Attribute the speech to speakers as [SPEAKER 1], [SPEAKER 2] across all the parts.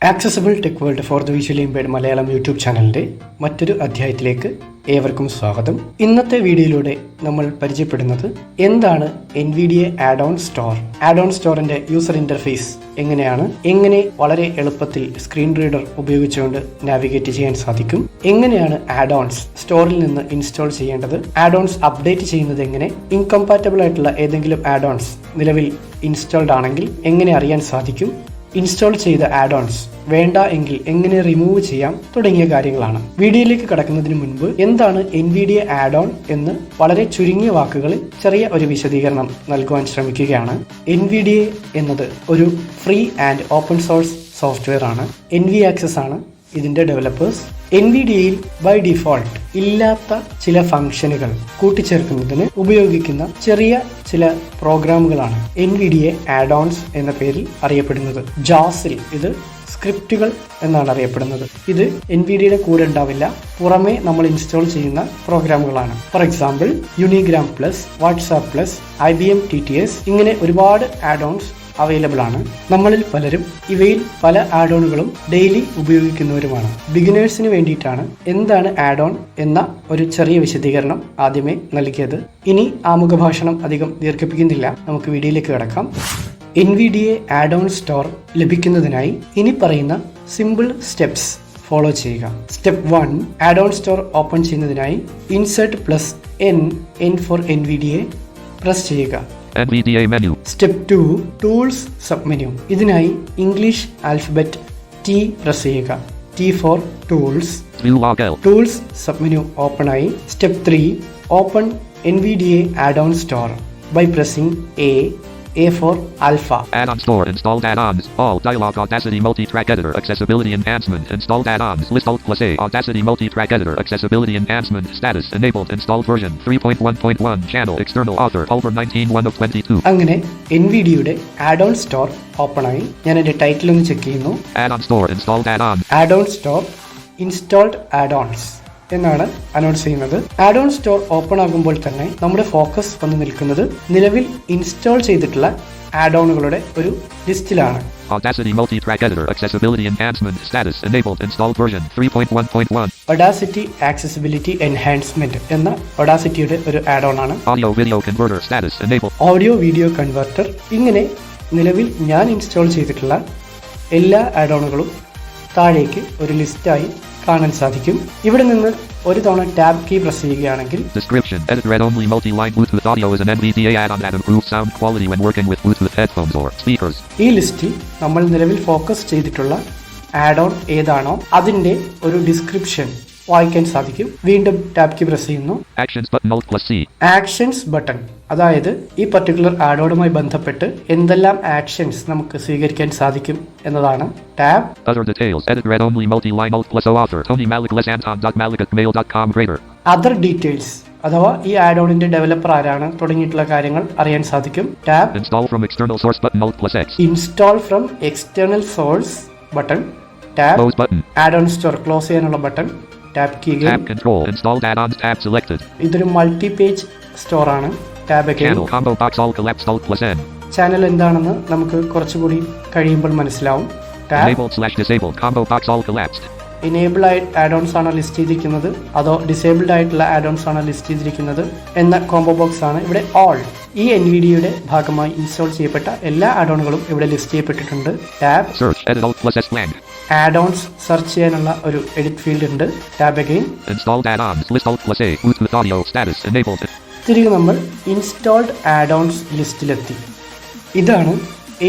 [SPEAKER 1] Accessible tech world for the visually impaired Malayalam YouTube ചാനലിൻ്റെ മറ്റൊരു അധ്യായത്തിലേക്ക് ഏവർക്കും സ്വാഗതം. ഇന്നത്തെ വീഡിയോയിലൂടെ നമ്മൾ പരിചയപ്പെടുന്നത് എന്താണ് NVDA add on store. Add on സ്റ്റോറിന്റെ യൂസർ ഇന്റർഫേസ് എങ്ങനെ വളരെ എളുപ്പത്തിൽ സ്ക്രീൻ റീഡർ ഉപയോഗിച്ചുകൊണ്ട് നാവിഗേറ്റ് ചെയ്യാൻ സാധിക്കും, എങ്ങനെയാണ് ആഡ് ഓൺസ് സ്റ്റോറിൽ നിന്ന് ഇൻസ്റ്റാൾ ചെയ്യേണ്ടത്, ആഡ് ഓൺസ് അപ്ഡേറ്റ് ചെയ്യുന്നത് എങ്ങനെ, ഇൻകംപാറ്റബിൾ ആയിട്ടുള്ള ഏതെങ്കിലും ആഡ് ഓൺസ് നിലവിൽ ഇൻസ്റ്റാൾഡ് ആണെങ്കിൽ എങ്ങനെ അറിയാൻ സാധിക്കും, ഇൻസ്റ്റാൾ ചെയ്ത ആഡ് ഓൺസ് വേണ്ട എങ്കിൽ എങ്ങനെ റിമൂവ് ചെയ്യാം തുടങ്ങിയ കാര്യങ്ങളാണ്. വീഡിയോയിലേക്ക് കടക്കുന്നതിന് മുൻപ് എന്താണ് NVDA ആഡ് ഓൺ എന്ന് വളരെ ചുരുങ്ങിയ വാക്കുകളിൽ ചെറിയ ഒരു വിശദീകരണം നൽകുവാൻ ശ്രമിക്കുകയാണ്. NVDA എന്നത് ഒരു free and open source software ആണ്. NVAccess ആണ് ഇതിന്റെ ഡെവലപ്പേഴ്സ്. NVDAയിൽ ബൈ ഡിഫോൾട്ട് ഇല്ലാത്ത ചില ഫംഗ്ഷനുകൾ കൂട്ടിച്ചേർക്കുന്നതിന് ഉപയോഗിക്കുന്ന ചെറിയ ചില പ്രോഗ്രാമുകളാണ് NVDA ആഡ് ഓൺസ് എന്ന പേരിൽ അറിയപ്പെടുന്നത്. ജാസിൽ ഇത് സ്ക്രിപ്റ്റുകൾ എന്നാണ് അറിയപ്പെടുന്നത്. ഇത് NVDAയുടെ കൂടെ ഉണ്ടാവില്ല, പുറമെ നമ്മൾ ഇൻസ്റ്റാൾ ചെയ്യുന്ന പ്രോഗ്രാമുകളാണ്. For example Unigram plus, WhatsApp plus, IBM TTS ഇങ്ങനെ ഒരുപാട് ആഡ് ഓൺസ് അവൈലബിൾ ആണ്. നമ്മളിൽ പലരും ഇവയിൽ പല ആഡ് ഓണുകളും ഡെയിലി ഉപയോഗിക്കുന്നവരുമാണ്. ബിഗിനേഴ്സിന് വേണ്ടിയിട്ടാണ് എന്താണ് ആഡ് ഓൺ എന്ന ഒരു ചെറിയ വിശദീകരണം ആദ്യമേ നൽകിയത്. ഇനി ആമുഖ ഭാഷണം അധികം ദീർഘിപ്പിക്കുന്നില്ല, നമുക്ക് വീഡിയോയിലേക്ക് കടക്കാം. NVDA ആഡ് ഓൺ സ്റ്റോർ ലഭിക്കുന്നതിനായി ഇനി പറയുന്ന സിമ്പിൾ സ്റ്റെപ്സ് ഫോളോ ചെയ്യുക. Step 1, add on store open ചെയ്യുന്നതിനായി insert plus N for NVDA press ചെയ്യുക.
[SPEAKER 2] NVDA menu.
[SPEAKER 1] Step 2, tools sub menu. ഇതിനായി ഇംഗ്ലീഷ് ആൽഫബറ്റ് T പ്രസ് ചെയ്യുക. T for tools. Tools sub menu open ആയി. Step 3, open NVDA add on store by pressing A for Alpha.
[SPEAKER 2] Add-on store, installed add-ons, all dialog, Audacity multi-track editor, accessibility enhancement, installed add-ons, list alt plus A, Audacity multi-track editor, accessibility enhancement, status, enabled, installed version, 3.1.1, channel, external author, October 19, 1 of 22.
[SPEAKER 1] അങ്ങനെ NVDAയുടെ add on store open ആയി. ഞാൻ എൻ്റെ title ഒന്ന് check ചെയ്യുന്നു.
[SPEAKER 2] Add-on store, installed add-ons.
[SPEAKER 1] Add on store installed add ons എന്നാണ് announce ചെയ്യുന്നത്. Add on store open ആകുമ്പോൾ തന്നെ നമ്മുടെ ഫോക്കസ് വന്ന് നിൽക്കുന്നത് നിലവിൽ ഇൻസ്റ്റാൾ ചെയ്തിട്ടുള്ള ആഡ് ഓണുകളുടെ ഒരു ലിസ്റ്റിലാണ്.
[SPEAKER 2] Audacity multi-track editor, accessibility enhancement, status, enabled, installed version, 3.1.1.
[SPEAKER 1] Audacity accessibility enhancement എന്ന Audacityയുടെ ഒരു ആഡ് ഓൺ ആണ്.
[SPEAKER 2] Audio video converter, status, enabled.
[SPEAKER 1] Audio video converter. ഇങ്ങനെ നിലവിൽ ഞാൻ ഇൻസ്റ്റാൾ ചെയ്തിട്ടുള്ള എല്ലാ ആഡ് ഓണുകളും താഴേക്ക് ഒരു ലിസ്റ്റായി കാണാൻ സാധിക്കും. ഇവിടെ നിന്ന് ഒരു തവണ ടാബ് കീ പ്രസ് ചെയ്യുകയാണെങ്കിൽ
[SPEAKER 2] description, edit read-only multi-line Bluetooth audio is an NVDA add-on that improves sound quality when working with Bluetooth headphones or speakers.
[SPEAKER 1] ഈ ലിസ്റ്റിൽ നമ്മൾ നിലവിൽ ഫോക്കസ് ചെയ്തിട്ടുള്ള ആഡ് ഓൺ ഏതാണോ അതിന്റെ ഒരു ഡിസ്ക്രിപ്ഷൻ വായിക്കാൻ സാധിക്കും. വീണ്ടും ടാബ് കീ പ്രസ് ചെയ്യുന്നു.
[SPEAKER 2] Actions button alt plus C.
[SPEAKER 1] Actions button, അതായത് ഈ പർട്ടിക്കുലർ ആഡ് ഓണുമായി ബന്ധപ്പെട്ട് എന്തെല്ലാം ആക്ഷൻസ് നമുക്ക് സ്വീകരിക്കാൻ സാധിക്കും എന്നതാണ് tab.
[SPEAKER 2] Other details, edit read-only multi-line alt plus O author, Tony Malik less Anton.malik@mail.com greater.
[SPEAKER 1] Other details അഥവാ ഈ ആഡ് ഓണിന്റെ ഡെവലപ്പർ ആരാണ് തുടങ്ങിയിട്ടുള്ള കാര്യങ്ങൾ അറിയാൻ സാധിക്കും. Tab
[SPEAKER 2] Install from external source button alt plus X.
[SPEAKER 1] Install from external source button. Tab
[SPEAKER 2] Close button.
[SPEAKER 1] Add on store close ചെയ്യാനുള്ള button. Tab key.
[SPEAKER 2] Tab control, installed add-ons tab selected.
[SPEAKER 1] ഇതൊരു multi page store ആണ്. Tab
[SPEAKER 2] Channel combo box all collapsed alt plus N.
[SPEAKER 1] Channel എന്താണെന്ന് നമുക്ക് കുറച്ചുകൂടി കഴിയുമ്പോൾ മനസ്സിലാവും. Tab
[SPEAKER 2] Enabled/disabled combo box all collapsed.
[SPEAKER 1] Enable ആയി add ons ആണോ list ചെയ്തിരിക്കുന്നത് അതോ ഡിസേബിൾഡ് ആയിട്ടുള്ള ആഡ് ഓൺസ് ആണോ ലിസ്റ്റ് ചെയ്തിരിക്കുന്നത് എന്ന കോംബോ ബോക്സ് ആണ് ഇവിടെ ഓൾ. ഈ NVDAയുടെ ഭാഗമായി ഇൻസ്റ്റാൾ ചെയ്യപ്പെട്ട എല്ലാ ആഡ് ഓണുകളും ഇവിടെ ലിസ്റ്റ് ചെയ്യപ്പെട്ടിട്ടുണ്ട്. Tab
[SPEAKER 2] Search, edit alt plus S blank.
[SPEAKER 1] Add ons search ചെയ്യാനുള്ള ഒരു എഡിറ്റ് ഫീൽഡ് ഉണ്ട്. Tab again.
[SPEAKER 2] Installed add-ons, list alt plus A, Bluetooth audio, status, enabled.
[SPEAKER 1] തിരികെ നമ്മൾ ഇൻസ്റ്റാൾഡ് ആഡ് ഓൺസ് ലിസ്റ്റിലെത്തി. ഇതാണ്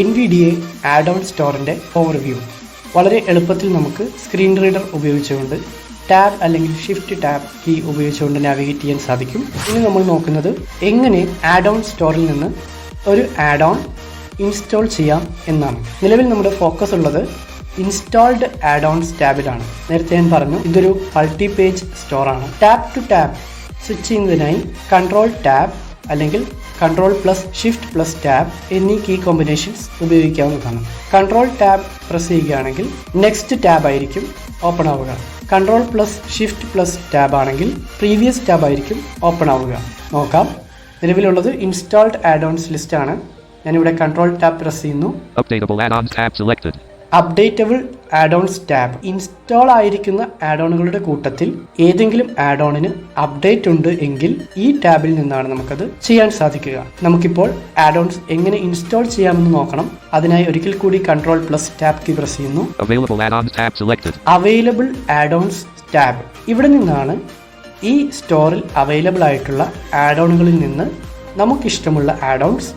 [SPEAKER 1] NVDA ആഡ് ഓൺ സ്റ്റോറിന്റെ ഓവർവ്യൂ. വളരെ എളുപ്പത്തിൽ നമുക്ക് screen reader ഉപയോഗിച്ചുകൊണ്ട് ടാബ് അല്ലെങ്കിൽ ഷിഫ്റ്റ് ടാബ് കീ ഉപയോഗിച്ചുകൊണ്ട് നാവിഗേറ്റ് ചെയ്യാൻ സാധിക്കും. ഇനി നമ്മൾ നോക്കുന്നത് എങ്ങനെ ആഡ് ഓൺ സ്റ്റോറിൽ നിന്ന് ഒരു ആഡ് ഓൺ ഇൻസ്റ്റാൾ ചെയ്യാം എന്നാണ്. നിലവിൽ നമ്മുടെ ഫോക്കസ് ഉള്ളത് ഇൻസ്റ്റാൾഡ് ആഡ് ഓൺസ് ടാബിലാണ്. നേരത്തെ ഞാൻ പറഞ്ഞു ഇതൊരു മൾട്ടി പേജ് സ്റ്റോറാണ്. ടാബ് ടു ടാബ് സ്വിച്ച് ചെയ്യുന്നതിനായി കൺട്രോൾ ടാബ് അല്ലെങ്കിൽ control plus shift plus tab എന്നീ കീ കോമ്പിനേഷൻസ് ഉപയോഗിക്കാവുന്നതാണ്. കൺട്രോൾ ടാബ് പ്രസ് ചെയ്യുകയാണെങ്കിൽ നെക്സ്റ്റ് ടാബ് ആയിരിക്കും ഓപ്പൺ ആവുക. Control plus shift plus tab ആണെങ്കിൽ പ്രീവിയസ് ടാബ് ആയിരിക്കും ഓപ്പൺ ആവുക. നോക്കാം. നിലവിലുള്ളത് ഇൻസ്റ്റാൾഡ് ആഡ് ഓൺസ് ലിസ്റ്റ് ആണ്. ഞാനിവിടെ കൺട്രോൾ ടാബ് പ്രസ് ചെയ്യുന്നു.
[SPEAKER 2] Updatable add-ons tab selected.
[SPEAKER 1] Updatable add ons tab. Install ആയിരിക്കുന്ന ആഡോണുകളുടെ കൂട്ടത്തിൽ ഏതെങ്കിലും ആഡോണിന് അപ്ഡേറ്റ് ഉണ്ട് എങ്കിൽ ഈ ടാബിൽ നിന്നാണ് നമുക്കത് ചെയ്യാൻ സാധിക്കുക. നമുക്കിപ്പോൾ ആഡോൺസ് എങ്ങനെ ഇൻസ്റ്റാൾ ചെയ്യാമെന്ന് നോക്കണം. അതിനായി ഒരിക്കൽ കൂടി Ctrl+ ടാബ് കീ പ്രസ് ചെയ്യുന്നു. Available add-ons tab. ഇവിടെ നിന്നാണ് ഈ സ്റ്റോറിൽ അവൈലബിൾ ആയിട്ടുള്ള ആഡോണുകളിൽ നിന്ന് നമുക്കിഷ്ടമുള്ള ആഡോൺസ്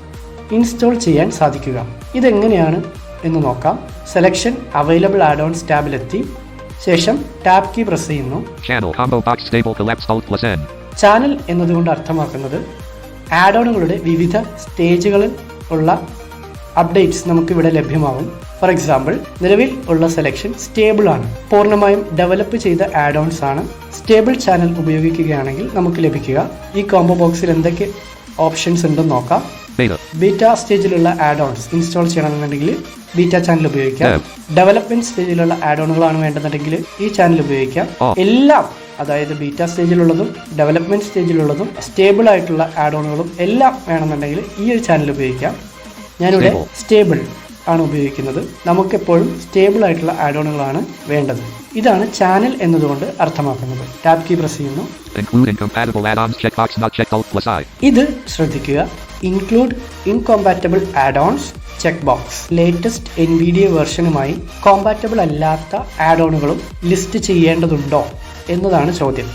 [SPEAKER 1] ഇൻസ്റ്റാൾ ചെയ്യാൻ സാധിക്കുക. ഇതെങ്ങനെയാണ് എന്ന് നോക്കാം. സെലക്ഷൻ അവൈലബിൾ ആഡോൺസ് ടാബിലെത്തി ശേഷം ടാബ് കീ പ്രസ് ചെയ്യുന്നു. ചാനൽ എന്നതുകൊണ്ട് അർത്ഥമാക്കുന്നത് ആഡോണുകളുടെ വിവിധ സ്റ്റേജുകളിൽ ഉള്ള അപ്ഡേറ്റ്സ് നമുക്കിവിടെ ലഭ്യമാവും. ഫോർ എക്സാമ്പിൾ, നിലവിൽ ഉള്ള സെലക്ഷൻ സ്റ്റേബിൾ ആണ്. പൂർണ്ണമായും ഡെവലപ്പ് ചെയ്ത ആഡോൺസ് ആണ്. സ്റ്റേബിൾ ചാനൽ ഉപയോഗിക്കുകയാണെങ്കിൽ നമുക്ക് ലഭിക്കുക. ഈ കോംബോ ബോക്സിൽ എന്തൊക്കെ ഓപ്ഷൻസ് ഉണ്ടെന്ന് നോക്കാം. ബീറ്റ സ്റ്റേജിലുള്ള ആഡോൺസ് ഇൻസ്റ്റാൾ ചെയ്യണമെന്നുണ്ടെങ്കിൽ ബീറ്റ ചാനൽ ഉപയോഗിക്കാം. ഡെവലപ്മെന്റ് സ്റ്റേജിലുള്ള ആഡോണുകളാണ് വേണ്ടെന്നുണ്ടെങ്കിൽ ഈ ചാനൽ ഉപയോഗിക്കാം. എല്ലാം, അതായത് ബീറ്റ സ്റ്റേജിലുള്ളതും ഡെവലപ്മെന്റ് സ്റ്റേജിലുള്ളതും സ്റ്റേബിൾ ആയിട്ടുള്ള ആഡോണുകളും എല്ലാം വേണമെന്നുണ്ടെങ്കിൽ ഈ ഒരു ചാനൽ ഉപയോഗിക്കാം. ഞാനിവിടെ സ്റ്റേബിൾ ആണ് ഉപയോഗിക്കുന്നത്. നമുക്കെപ്പോഴും സ്റ്റേബിൾ ആയിട്ടുള്ള ആഡോണുകളാണ് വേണ്ടത്. ഇതാണ് ചാനൽ എന്നതുകൊണ്ട് അർത്ഥമാക്കുന്നത്. ടാബ് കീ പ്രസ് ചെയ്യുന്നു. ഇത് ശ്രദ്ധിക്കുക. Include incompatible add ons check box. Latest NVIDIA വെർഷനുമായി കോമ്പാറ്റബിൾ അല്ലാത്ത ആഡോണുകളും ലിസ്റ്റ് ചെയ്യേണ്ടതുണ്ടോ എന്നതാണ് ചോദ്യം.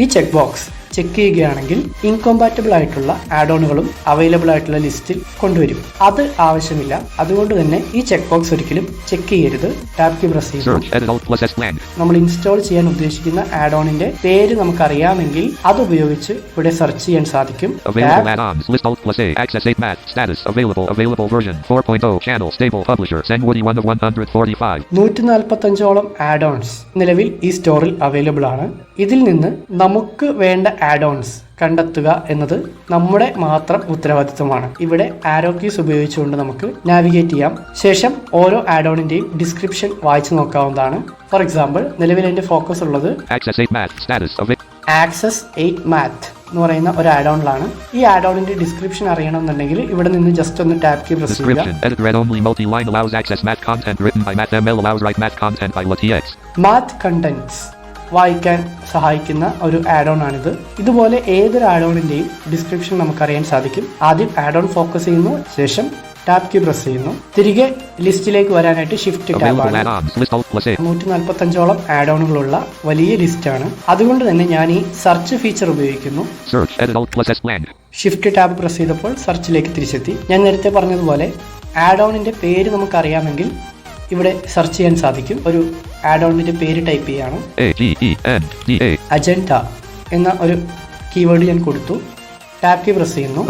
[SPEAKER 1] ഈ ചെക്ക് ബോക്സ് ചെക്ക് ചെയ്യുകയാണെങ്കിൽ ഇൻകോമ്പാറ്റബിൾ ആയിട്ടുള്ള ആഡോണുകളും അവൈലബിൾ ആയിട്ടുള്ള ലിസ്റ്റിൽ കൊണ്ടുവരും. അത് ആവശ്യമില്ല. അതുകൊണ്ട് തന്നെ ഈ ചെക്ക് ബോക്സ് ഒരിക്കലും ചെക്ക് ചെയ്യരുത്. ടാബ് കീ പ്രസ് ചെയ്യുന്നു. നമ്മൾ ഇൻസ്റ്റാൾ ചെയ്യാൻ ഉദ്ദേശിക്കുന്ന ആഡോണിന്റെ പേര് നമുക്കറിയാമെങ്കിൽ അത് ഉപയോഗിച്ച് ഇവിടെ സെർച്ച് ചെയ്യാൻ സാധിക്കും. 145ഓളം ആഡോൺസ് നിലവിൽ ഈ സ്റ്റോറിൽ അവൈലബിൾ ആണ്. ഇതിൽ നിന്ന് നമുക്ക് വേണ്ട ആഡോൺസ് കണ്ടെത്തുക എന്നത് നമ്മുടെ മാത്രം ഉത്തരവാദിത്വമാണ്. ഇവിടെ ആരോ കീസ് ഉപയോഗിച്ചുകൊണ്ട് നമുക്ക് നാവിഗേറ്റ് ചെയ്യാം. ശേഷം ഓരോ ആഡോണിന്റെയും ഡിസ്ക്രിപ്ഷൻ വായിച്ചു നോക്കാവുന്നതാണ്. ഫോർ എക്സാമ്പിൾ, നിലവിൽ എന്റെ ഫോക്കസ് ഉള്ളത് ആക്സസ് 8 മാത്ത് എന്ന് പറയുന്ന ഒരു ആഡോണിലാണ്. ഈ ആഡോണിന്റെ ഡിസ്ക്രിപ്ഷൻ അറിയണമെന്നുണ്ടെങ്കിൽ ഇവിടെ നിന്ന് ജസ്റ്റ് ഒന്ന് ടാബ് കീ പ്രസ് ചെയ്യുക. മാത്ത് കണ്ടന്റ്സ് വായിക്കാൻ സഹായിക്കുന്ന ഒരു ആഡോൺ ആണിത്. ഇതുപോലെ ഏതൊരു ആഡോണിന്റെയും ഡിസ്ക്രിപ്ഷൻ നമുക്കറിയാൻ സാധിക്കും. ആദ്യം ആഡോൺ ഫോക്കസ് ചെയ്യുന്നു, ശേഷം ടാബ് കീ പ്രസ് ചെയ്യുന്നു. തിരികെ ലിസ്റ്റിലേക്ക് വരാനായിട്ട് ഷിഫ്റ്റ് ടാബ് ആണ്. 145ഓളം ആഡോണുകളുള്ള വലിയ ലിസ്റ്റ് ആണ്. അതുകൊണ്ട് തന്നെ ഞാൻ ഈ സെർച്ച് ഫീച്ചർ ഉപയോഗിക്കുന്നു. ഷിഫ്റ്റ് ടാബ് പ്രസ് ചെയ്തപ്പോൾ സെർച്ചിലേക്ക് തിരിച്ചെത്തി. ഞാൻ നേരത്തെ പറഞ്ഞതുപോലെ ആഡോണിന്റെ പേര് നമുക്കറിയാമെങ്കിൽ ഇവിടെ സെർച്ച് ചെയ്യാൻ സാധിക്കും. ഒരു ആഡോണിന്റെ പേര് ടൈപ്പ് ചെയ്യാണ്. അജണ്ട എന്ന ഒരു കീവേഡ് ഞാൻ കൊടുത്തു. ടാബ് കീ പ്രസ് ചെയ്യുന്നു.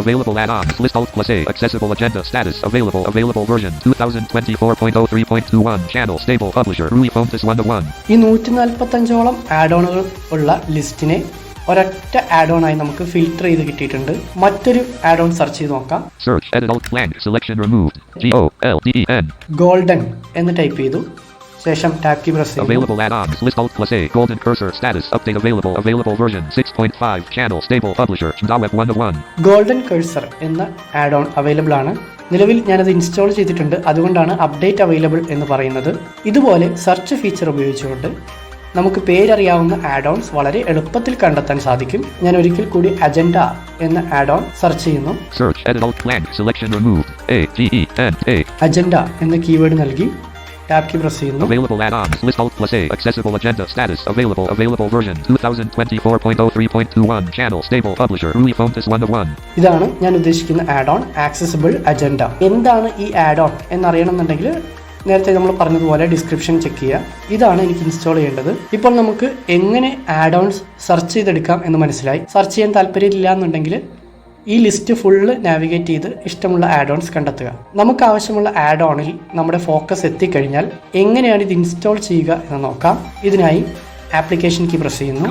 [SPEAKER 1] ഈ 145ഓളം ആഡോണുകൾ ഉള്ള ലിസ്റ്റിനെ ഒരൊറ്റ ആഡോൺ ആയി നമുക്ക് ഫിൽട്ടർ ചെയ്ത് കിട്ടിയിട്ടുണ്ട്. മറ്റൊരു ആഡോൺ സെർച്ച് ചെയ്ത് നോക്കാം. ഗോൾഡൻ എന്ന് ടൈപ്പ് ചെയ്തു. ശേഷം ടാബ് കീ പ്രസ് ചെയ്യുന്നു. ഗോൾഡൻ കഴ്സർ എന്ന ആഡോൺ അവൈലബിൾ ആണ്. നിലവിൽ ഞാനത് ഇൻസ്റ്റാൾ ചെയ്തിട്ടുണ്ട്. അതുകൊണ്ടാണ് അപ്ഡേറ്റ് അവൈലബിൾ എന്ന് പറയുന്നത്. ഇതുപോലെ സെർച്ച് ഫീച്ചർ ഉപയോഗിച്ചുകൊണ്ട് നമുക്ക് പേരറിയാവുന്ന ആഡോൺസ് വളരെ എളുപ്പത്തിൽ കണ്ടെത്താൻ സാധിക്കും. ഞാൻ ഒരിക്കൽ കൂടി അജണ്ട എന്ന ആഡോൺ സെർച്ച് ചെയ്യുന്നു. അജണ്ട എന്ന കീവേഡ് നൽകി ടാബ് കീ പ്രസ് ചെയ്യുന്നു. ഇതാണ് ഞാൻ ഉദ്ദേശിക്കുന്ന ആഡോൺ, ആക്സസിബിൾ അജണ്ട. എന്താണ് ഈ ആഡോൺ എന്നറിയണമെന്നുണ്ടെങ്കിൽ നേരത്തെ നമ്മൾ പറഞ്ഞതുപോലെ ഡിസ്ക്രിപ്ഷൻ ചെക്ക് ചെയ്യുക. ഇതാണ് എനിക്ക് ഇൻസ്റ്റാൾ ചെയ്യേണ്ടത്. ഇപ്പോൾ നമുക്ക് എങ്ങനെ ആഡോൺസ് സെർച്ച് ചെയ്തെടുക്കാം എന്ന് മനസ്സിലായി. സെർച്ച് ചെയ്യാൻ താല്പര്യമില്ല എന്നുണ്ടെങ്കിൽ ഈ ലിസ്റ്റ് ഫുള്ള് നാവിഗേറ്റ് ചെയ്ത് ഇഷ്ടമുള്ള ആഡോൺസ് കണ്ടെത്തുക. നമുക്ക് ആവശ്യമുള്ള ആഡോണിൽ നമ്മുടെ ഫോക്കസ് എത്തിക്കഴിഞ്ഞാൽ എങ്ങനെയാണ് ഇത് ഇൻസ്റ്റാൾ ചെയ്യുക എന്ന് നോക്കാം. ഇതിനായി ആപ്ലിക്കേഷൻ കീ പ്രസ് ചെയ്യുന്നു.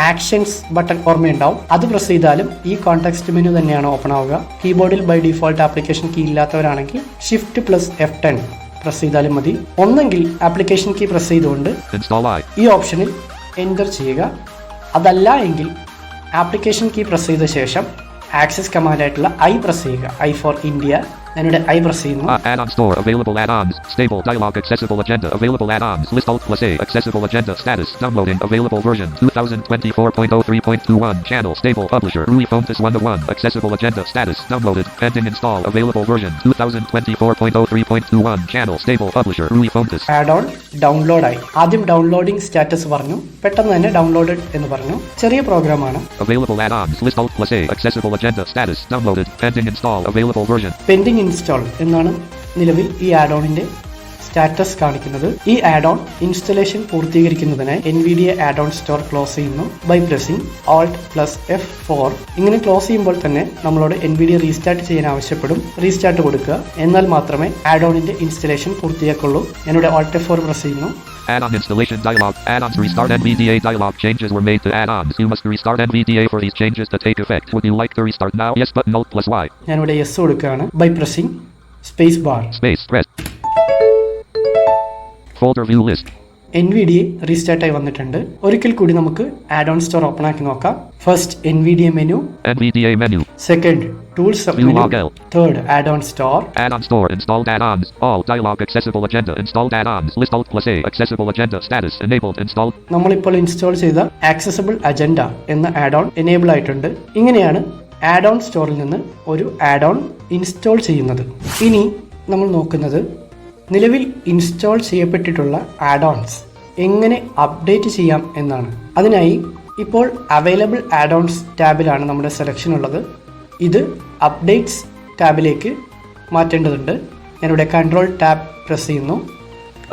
[SPEAKER 1] ആക്ഷൻസ് ബട്ടൺ ഓർമ്മയുണ്ടാവും. അത് പ്രസ് ചെയ്താലും ഈ കോണ്ടെക്സ്റ്റ് മെനു തന്നെയാണ് ഓപ്പൺ ആവുക. കീബോർഡിൽ ബൈ ഡിഫോൾട്ട് ആപ്ലിക്കേഷൻ കീ ഇല്ലാത്തവരാണെങ്കിൽ Shift+F10 പ്രസ് ചെയ്താലും മതി. ഒന്നെങ്കിൽ ആപ്ലിക്കേഷൻ കീ പ്രസ് ചെയ്തുകൊണ്ട് ഈ ഓപ്ഷനിൽ എൻ്റർ ചെയ്യുക. അതല്ല എങ്കിൽ ആപ്ലിക്കേഷൻ കീ പ്രസ് ചെയ്ത ശേഷം ആക്സസ് കമാൻഡായിട്ടുള്ള I പ്രസ് ചെയ്യുക. I for India. ഞാനിവിടെ ഐ പ്രസ് ചെയ്യുന്നു.
[SPEAKER 2] Add-on store, available add-ons, stable dialog, accessible agenda, available add-ons, list alt plus A, accessible agenda, status, downloading, available version, 2024.03.21, channel, stable, publisher, Rui Fontes 101, accessible agenda, status, downloaded, pending install, available version, 2024.03.21, channel, stable, publisher, Rui Fontes.
[SPEAKER 1] Add on download ആയി. ആദ്യം downloading status പറഞ്ഞു, പെട്ടെന്ന് തന്നെ downloaded എന്ന് പറഞ്ഞു. ചെറിയ പ്രോഗ്രാമാണ്.
[SPEAKER 2] Available add-ons, list alt plus A, accessible agenda, status, downloaded, pending install, available version.
[SPEAKER 1] Pending install എന്നാണ് നിലവിൽ ഈ ആഡ് ഓണിന്റെ സ്റ്റാറ്റസ് കാണിക്കുന്നത്. ഈ ആഡ് ഓൺ ഇൻസ്റ്റലേഷൻ പൂർത്തീകരിക്കുന്നതിനായി NVIDIA add on store close ചെയ്യുന്നു by pressing Alt plus F4. ഇങ്ങനെ close ചെയ്യുമ്പോൾ തന്നെ നമ്മളോട് NVIDIA റീസ്റ്റാർട്ട് ചെയ്യാൻ ആവശ്യപ്പെടും. റീസ്റ്റാർട്ട് കൊടുക്കുക, എന്നാൽ മാത്രമേ ആഡ് ഓണിന്റെ ഇൻസ്റ്റലേഷൻ പൂർത്തിയാക്കുള്ളൂ. ഞാനിവിടെ Alt F4 പ്രസ് ചെയ്യുന്നു.
[SPEAKER 2] Add-on installation dialog. Add-ons restart NVDA dialog. Changes were made to add-ons. You must restart NVDA for these changes to take effect. Would you like to restart now? Yes button Alt plus Y.
[SPEAKER 1] ഞാനിവിടെ yes കൊടുക്കുകയാണ് by pressing space bar.
[SPEAKER 2] Space press. Folder view list.
[SPEAKER 1] NVIDIA restart ആയി വന്നിട്ടുണ്ട്. ഒരിക്കൽ കൂടി നമുക്ക് add on store open ആക്കി നോക്കാം. First NVIDIA menu,
[SPEAKER 2] NVDA menu.
[SPEAKER 1] Second tools sub menu, third add on store.
[SPEAKER 2] Add-on store, installed add-ons, all dialog, accessible agenda, installed add-ons, list alt plus A, accessible agenda, status, enabled, installed.
[SPEAKER 1] നമ്മളിപ്പോൾ install ചെയ്ത accessible agenda എന്ന add on enable ആയിട്ടുണ്ട്. ഇങ്ങനെയാണ് add on സ്റ്റോറിൽ നിന്ന് ഒരു add on install ചെയ്യുന്നത്. ഇനി നമ്മൾ നോക്കുന്നത് നിലവിൽ ഇൻസ്റ്റാൾ ചെയ്യപ്പെട്ടിട്ടുള്ള ആഡ് ഓൺസ് എങ്ങനെ അപ്ഡേറ്റ് ചെയ്യാം എന്നാണ്. അതിനായി ഇപ്പോൾ അവൈലബിൾ ആഡ് ഓൺസ് ടാബിലാണ് നമ്മുടെ സെലക്ഷൻ ഉള്ളത്. ഇത് അപ്ഡേറ്റ്സ് ടാബിലേക്ക് മാറ്റേണ്ടതുണ്ട്. ഞാനിവിടെ കൺട്രോൾ ടാബ് പ്രസ് ചെയ്യുന്നു.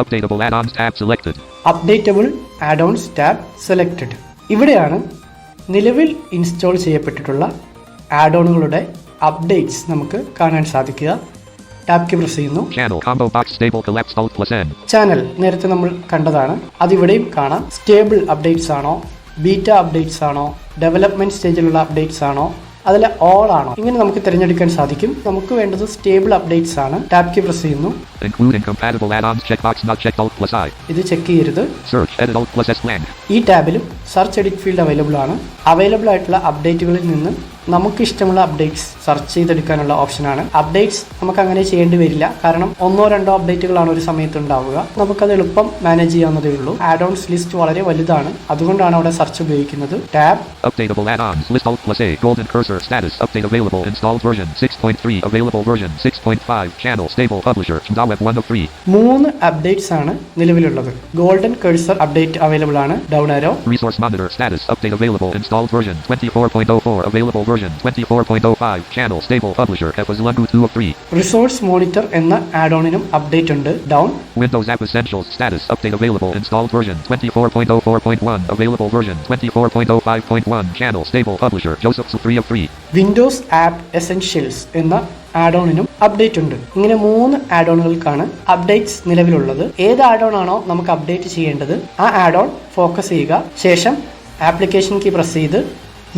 [SPEAKER 2] Updatable add-ons tab selected.
[SPEAKER 1] Updatable add ons tab selected. ഇവിടെയാണ് നിലവിൽ ഇൻസ്റ്റാൾ ചെയ്യപ്പെട്ടിട്ടുള്ള ആഡ് ഓണുകളുടെ അപ്ഡേറ്റ്സ് നമുക്ക് കാണാൻ സാധിക്കുക. ടാബ് കീ പ്രസ് ചെയ്യുന്നു.
[SPEAKER 2] Channel combo box stable collapsed alt plus N.
[SPEAKER 1] Channel നേരത്തെ നമ്മൾ കണ്ടതാണ്, അതിവിടെയും കാണാം. സ്റ്റേബിൾ അപ്ഡേറ്റ്സ് ആണോ, ബീറ്റ അപ്ഡേറ്റ്സ് ആണോ, ഡെവലപ്മെന്റ് സ്റ്റേജിലുള്ള അപ്ഡേറ്റ്സ് ആണോ, അതിൽ ഓൾ ആണോ, ഇങ്ങനെ നമുക്ക് തിരഞ്ഞെടുക്കാൻ സാധിക്കും. നമുക്ക് വേണ്ടത് സ്റ്റേബിൾ അപ്ഡേറ്റ്സ് ആണ്. ടാബ് കീ പ്രസ് ചെയ്യുന്നു.
[SPEAKER 2] Including compatible add-ons checkbox not checked alt plus I.
[SPEAKER 1] ഇത് ചെക്ക് ചെയ്യരുത്.
[SPEAKER 2] Search edit alt plus S blank.
[SPEAKER 1] ഈ ടാബിലും സെർച്ച് എഡിറ്റ് ഫീൽഡ് അവൈലബിൾ ആണ്. അവൈലബിൾ ആയിട്ടുള്ള അപ്ഡേറ്റുകളിൽ നിന്ന് നമുക്ക് ഇഷ്ടമുള്ള അപ്ഡേറ്റ്സ് സെർച്ച് ചെയ്തെടുക്കാനുള്ള ഓപ്ഷനാണ്. അപ്ഡേറ്റ്സ് നമുക്ക് അങ്ങനെ ചെയ്യേണ്ടി വരില്ല, കാരണം ഒന്നോ രണ്ടോ അപ്ഡേറ്റുകളാണ് ഒരു സമയത്ത് ഉണ്ടാവുക. നമുക്കത് എളുപ്പം മാനേജ് ചെയ്യാവുന്നതേ ഉള്ളൂ. ആഡ് ഓൺസ് ലിസ്റ്റ് വളരെ വലുതാണ്, അതുകൊണ്ടാണ് അവിടെ സെർച്ച് ഉപയോഗിക്കുന്നത്. Tab
[SPEAKER 2] Updatable add-ons list alt plus A, golden cursor, status, update available, installed version 6.3, available version 6.5, channel, stable, publisher, Web 103.
[SPEAKER 1] 3 updates ആണ് നിലവിലുള്ളത്. ഗോൾഡൻ കഴ്സർ അപ്ഡേറ്റ് അവൈലബിൾ ആണ്. Down arrow.
[SPEAKER 2] Resource monitor, status, update available, installed version 24.04, available version 24.05, channel, stable, publisher, Epazlangu 2 of 3.
[SPEAKER 1] Resource monitor എന്ന add ഓണിനും update ഉണ്ട്. Down.
[SPEAKER 2] Windows App Essentials, status, update available, installed version 24.04.1, available version 24.05.1, channel, stable, publisher, Joseph 3 of 3.
[SPEAKER 1] Windows app essentials എന്ന add ഓണിനും update ഉണ്ട്. ഇങ്ങനെ 3 add ഓണുകൾക്കാണ് updates നിലവിലുള്ളത്. ഏത് add on ആണോ നമുക്ക് update ചെയ്യേണ്ടത്, ആ ആഡ് ഓൺ ഫോക്കസ് ചെയ്യുക. ശേഷം ആപ്ലിക്കേഷൻ കീ പ്രസ് ചെയ്ത്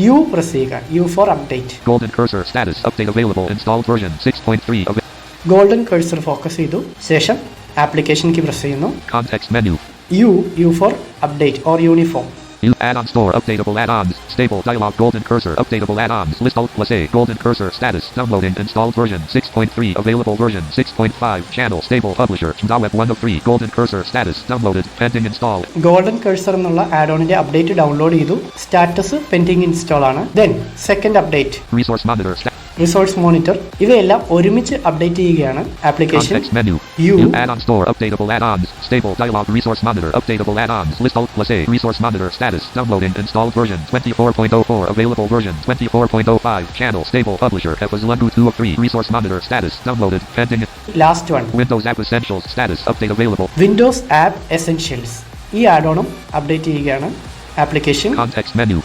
[SPEAKER 1] U പ്രസ് ചെയ്യുക. U for update.
[SPEAKER 2] Golden cursor, status, update available, installed version 6.3.
[SPEAKER 1] Golden cursor focus ചെയ്തു. ശേഷം ആപ്ലിക്കേഷൻ കീ പ്രസ് ചെയ്യുന്നു.
[SPEAKER 2] Context menu.
[SPEAKER 1] U for update or uniform.
[SPEAKER 2] Add-on store, updatable add-ons, stable dialog, golden cursor, updatable add-ons, list alt plus A, golden cursor, status, downloading, installed version 6.3, available version 6.5, channel, stable, publisher, Web 103, golden cursor, status, downloaded, pending install.
[SPEAKER 1] Golden cursor എന്നുള്ള add ഓണിന്റെ update download ചെയ്തു. Status pending install ആണ്. Then second update
[SPEAKER 2] Resource monitor,
[SPEAKER 1] resource monitor, ഇവയെല്ലാം ഒരുമിച്ച് update ചെയ്യുകയാണ്. Application
[SPEAKER 2] context menu. Add-on store, updatable add-ons, stable dialog, resource monitor, updatable add-ons, list alt plus A, resource monitor, status, downloading, installed version 24.04, available version 24.05, channel, stable, publisher, Epazlangu 2 of 3, resource monitor, status, downloaded, pending.
[SPEAKER 1] Last one
[SPEAKER 2] Windows App Essentials, status, update available.
[SPEAKER 1] Windows app essentials. ഈ add ഓണും update ചെയ്യുകയാണ്. Application
[SPEAKER 2] Context menu.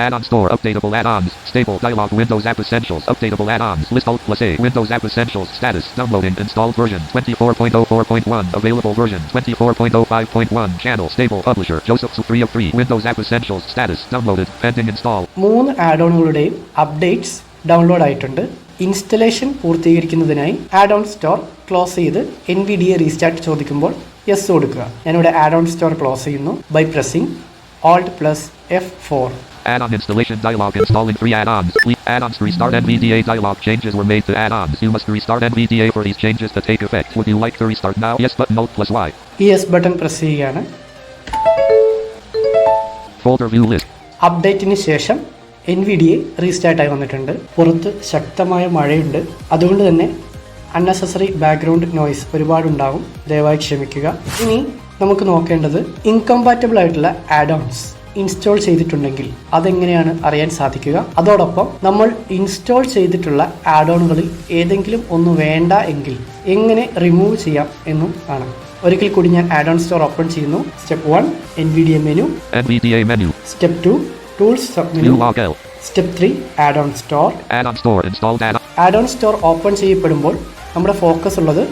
[SPEAKER 2] Add-on store, updatable add-ons, stable dialog, Windows App Essentials, updatable add-ons, list alt plus A, Windows App Essentials, status, downloading, installed version 24.04.1, available version 24.05.1, channel, stable, publisher, Joseph 3 of 3, Windows App Essentials, status, downloaded, pending install.
[SPEAKER 1] 3 add ഓണുകളുടെയും updates download ആയിട്ടുണ്ട്. Installation പൂർത്തീകരിക്കുന്നതിനായി add on store close ചെയ്ത് NVIDIA restart ചോദിക്കുമ്പോൾ yes കൊടുക്കുക. ഞാനിവിടെ add on store close ചെയ്യുന്നു by pressing Alt plus F4.
[SPEAKER 2] Add-on installation dialog installing 3 add-ons. Please add-ons restart NVDA dialog. Changes were made to add-ons. You must restart NVDA for these changes to take effect. Would you like to restart now? Yes button Alt plus Y.
[SPEAKER 1] ഈ yes button press ചെയ്യുകയാണ്.
[SPEAKER 2] Folder view list.
[SPEAKER 1] അപ്ഡേറ്റിന് ശേഷം NVDA റീസ്റ്റാർട്ടായി വന്നിട്ടുണ്ട്. പുറത്ത് ശക്തമായ മഴയുണ്ട്. അതുകൊണ്ട് തന്നെ unnecessary background noise ഒരുപാടുണ്ടാകും. ദയവായി ക്ഷമിക്കുക. ഇനി നമുക്ക് നോക്കേണ്ടത് ഇൻകമ്പാറ്റബിൾ ആയിട്ടുള്ള ആഡ്-ഓൺസ് ഇൻസ്റ്റാൾ ചെയ്തിട്ടുണ്ടെങ്കിൽ അതെങ്ങനെയാണ് അറിയാൻ സാധിക്കുക. അതോടൊപ്പം നമ്മൾ ഇൻസ്റ്റാൾ ചെയ്തിട്ടുള്ള ആഡ്-ഓണുകളിൽ ഏതെങ്കിലും ഒന്ന് വേണ്ട എങ്കിൽ എങ്ങനെ റിമൂവ് ചെയ്യാം എന്നും ആണ്. ഒരിക്കൽ കൂടി ഞാൻ ആഡ്-ഓൺ സ്റ്റോർ ഓപ്പൺ ചെയ്യുന്നു. Step 1 NVDA menu. Step 2 tools sub menu. Step 3 add-on store. Add-on store open ചെയ്യപ്പെടുമ്പോൾ നമ്മുടെ ഫോക്കസ് ഉള്ളത്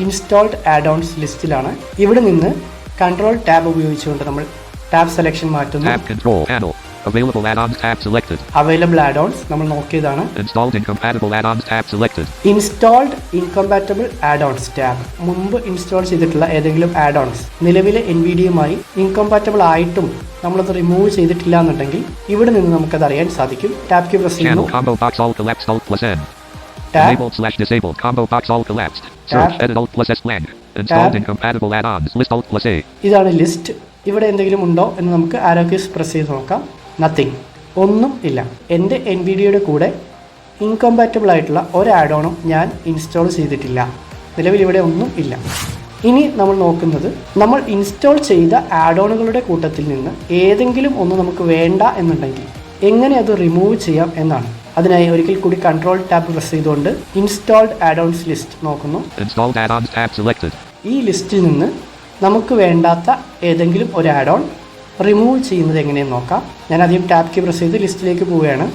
[SPEAKER 1] ഇൻസ്റ്റാൾഡ് ആഡ്-ഓൺസ് ലിസ്റ്റിലാണ്. ഇവിടെ നിന്ന് കൺട്രോൾ ടാബ് ഉപയോഗിച്ചുകൊണ്ട് നമ്മൾ ടാബ് സെലക്ഷൻ മാറ്റുന്നു.
[SPEAKER 2] Available add-ons tab selected.
[SPEAKER 1] Available add-ons നമ്മൾ നോക്കിയതാണ്.
[SPEAKER 2] Installed incompatible add-ons tab selected.
[SPEAKER 1] Installed incompatible add-ons tab. മുമ്പ് ഇൻസ്റ്റാൾ ചെയ്തിട്ടുള്ള ഏതെങ്കിലും add-ons നിലവിലെ NVDAയുമായി ഇൻകമ്പാറ്റബിൾ ആയിട്ടും നമ്മളത് റിമൂവ് ചെയ്തിട്ടില്ല എന്നുണ്ടെങ്കിൽ ഇവിടെ നിന്ന് നമുക്കത് അറിയാൻ സാധിക്കും. ടാബ് കീ പ്രസ് ചെയ്യുന്നു.
[SPEAKER 2] Combo box all collapsed Alt plus N. Enabled/disabled combo box all collapsed. Search edit Alt plus S blank. Installed incompatible add-ons list Alt plus A.
[SPEAKER 1] ഇതാണ് ലിസ്റ്റ്. ഇവിടെ എന്തെങ്കിലും ഉണ്ടോ എന്ന് നമുക്ക് ആരോ കീസ് പ്രസ് ചെയ്ത് നോക്കാം. Nothing, ഒന്നും ഇല്ല. എൻ്റെ NVDAയുടെ കൂടെ ഇൻകമ്പാറ്റബിൾ ആയിട്ടുള്ള ഒരു ആഡ്-ഓണും ഞാൻ ഇൻസ്റ്റാൾ ചെയ്തിട്ടില്ല. നിലവിൽ ഇവിടെ ഒന്നും ഇല്ല. ഇനി നമ്മൾ നോക്കുന്നത് നമ്മൾ ഇൻസ്റ്റാൾ ചെയ്ത ആഡ്-ഓണുകളുടെ കൂട്ടത്തിൽ നിന്ന് ഏതെങ്കിലും ഒന്ന് നമുക്ക് വേണ്ട എന്നുണ്ടെങ്കിൽ എങ്ങനെ അത് റിമൂവ് ചെയ്യാം എന്നാണ്. അതിനായി ഒരിക്കൽ കൂടി കൺട്രോൾ ടാബ് പ്രസ് ചെയ്തുകൊണ്ട് ഇൻസ്റ്റാൾഡ് ആഡ്-ഓൺസ് ലിസ്റ്റ് നോക്കുന്നു. ഈ ലിസ്റ്റിൽ നിന്ന് നമുക്ക് വേണ്ടാത്ത ഏതെങ്കിലും ഒരു ആഡ്-ഓൺ റിമൂവ് ചെയ്യുന്നത് എങ്ങനെയെന്ന് നോക്കാം. ഞാൻ ആദ്യം ടാബ് കീ പ്രസ് ചെയ്ത് ലിസ്റ്റിലേക്ക് പോവുകയാണ്.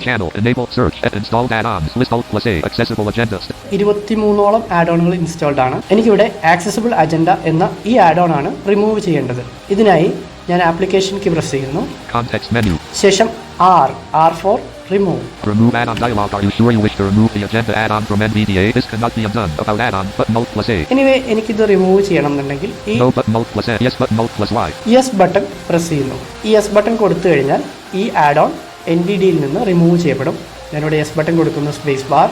[SPEAKER 1] 23ഓളം ആഡ്-ഓണുകൾ ഇൻസ്റ്റാൾഡ് ആണ്. എനിക്കിവിടെ ആക്സസിബിൾ അജണ്ട എന്ന ഈ ആഡ്-ഓൺ ആണ് റിമൂവ് ചെയ്യേണ്ടത്. ഇതിനായി ഞാൻ ആപ്ലിക്കേഷൻ കീ പ്രസ് ചെയ്യുന്നു. ശേഷം R for remove.
[SPEAKER 2] Remove add-on dialog. Are you sure you wish to remove the agenda add-on from NVDA? This cannot be undone. About add-on button Alt plus A.
[SPEAKER 1] Anyway, എനിക്കിത് remove ചെയ്യണം എന്നുണ്ടെങ്കിൽ ഈ
[SPEAKER 2] No button Alt plus A. Yes button Alt plus Y.
[SPEAKER 1] Yes button press ചെയ്യുന്നു. ഈ yes button കൊടുത്തു കഴിഞ്ഞാൽ ഈ add-on NVDAയിൽ നിന്ന് റിമൂവ് ചെയ്യപ്പെടും. ഞാനിവിടെ യെസ് ബട്ടൺ കൊടുക്കുന്നു. Space bar.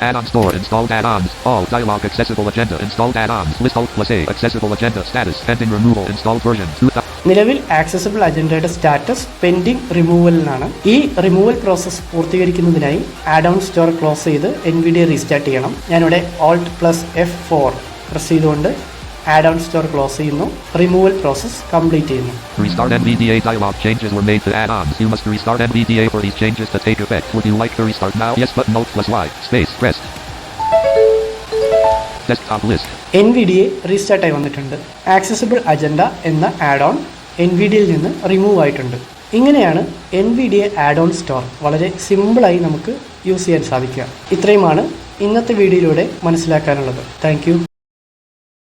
[SPEAKER 2] Add-on store installed add-ons. All dialog accessible agenda installed add-ons list Alt plus A. Accessible agenda status pending removal installed version 2000.
[SPEAKER 1] നിലവിൽ ആക്സസിബിൾ അജണ്ടയുടെ സ്റ്റാറ്റസ് പെൻഡിങ് റിമൂവലിനാണ്. ഈ റിമൂവൽ പ്രോസസ്സ് പൂർത്തീകരിക്കുന്നതിനായി add on store close ചെയ്ത് NVDA restart ചെയ്യണം. ഞാനിവിടെ Alt plus F4 press ചെയ്തുകൊണ്ട് add on store close ചെയ്യുന്നു. റിമൂവൽ പ്രോസസ്സ് കംപ്ലീറ്റ് ചെയ്യുന്നു.
[SPEAKER 2] Restart NVDA dialog. Changes were made to add-ons. You must restart NVDA for these changes to take effect. Would you like to restart now? Yes button Alt plus Y. Space pressed. Desktop list.
[SPEAKER 1] NVDA റീസ്റ്റാർട്ടായി വന്നിട്ടുണ്ട്. Accessible agenda എന്ന add-on NVDAയിൽ നിന്ന് remove ആയിട്ടുണ്ട്. ഇങ്ങനെയാണ് NVDA add-on store വളരെ സിമ്പിളായി നമുക്ക് use ചെയ്യാൻ സാധിക്കുക. ഇത്രയുമാണ് ഇന്നത്തെ വീഡിയോയിലൂടെ മനസ്സിലാക്കാനുള്ളത്. Thank you.